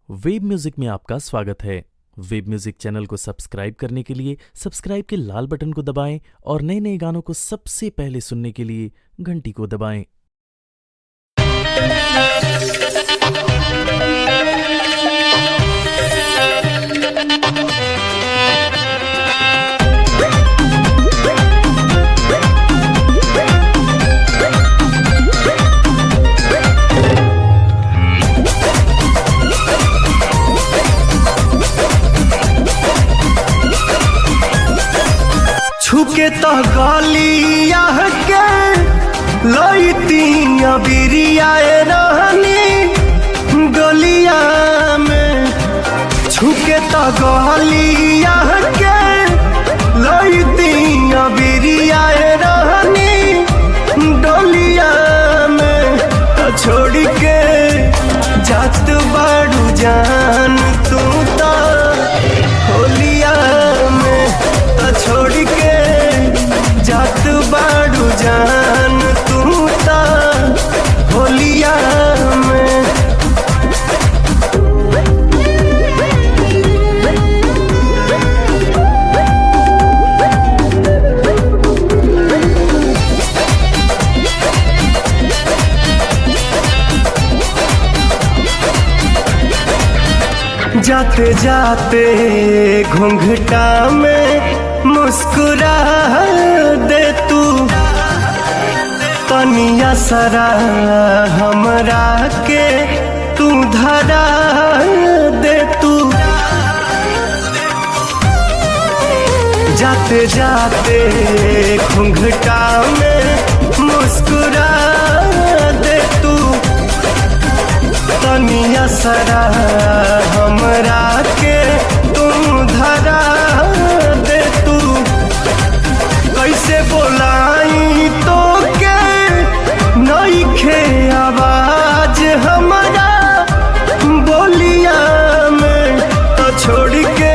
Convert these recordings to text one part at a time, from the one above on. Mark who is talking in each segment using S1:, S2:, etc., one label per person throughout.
S1: Web music में आपका स्वागत है। वेब म्यूजिक चैनल को सब्सक्राइब करने के लिए सब्सक्राइब के लाल बटन को दबाएं और नए नए गानों को सबसे पहले सुनने के लिए घंटी को दबाएं।
S2: छुके तो गलिया के लईती अबिरिया रहनी गलिया में। छुके तो गलिया के लईती अबिरिया रहनी डलिया में। छोड़ के जात बाड़ू जान तू तो होलिया में। छोड़ के जात बाड़ू जान तू ता होलिया में। जाते जाते घूंघटा में मुस्कुरा दे तू तनिया सरा हमरा के तू धरा दे तू। जाते जाते घूंघटा में मुस्कुरा दे तू तनिया सरा हमरा के तू धरा दे तू। कैसे बोलाई तो के नइखे आवाज हमारा बोलिया में। तो छोड़ के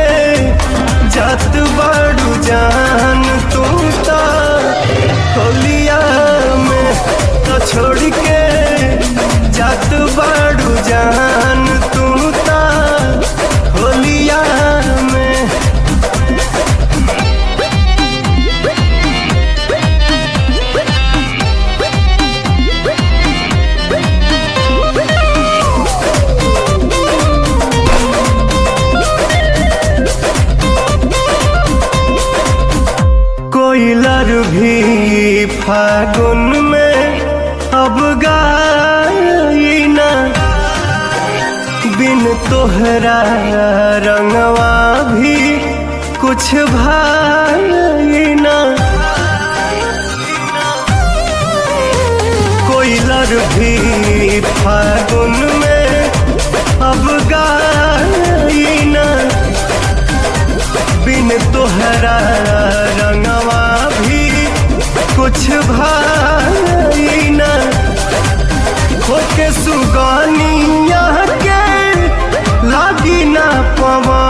S2: जात बाड़ू जान तू तो होलिया में। तो छोड़ के जात बाड़ू जान तू तो होलिया में। कोयलर भी फागुन में अब गाई ना बिन तोहरा रंगवा भी कुछ भाई ना। कोयलर भी फागुन में अब गाई ना बिन तोहरा रंगवा भी कुछ भाई ना। होके सुगानिया के लागी ना पवा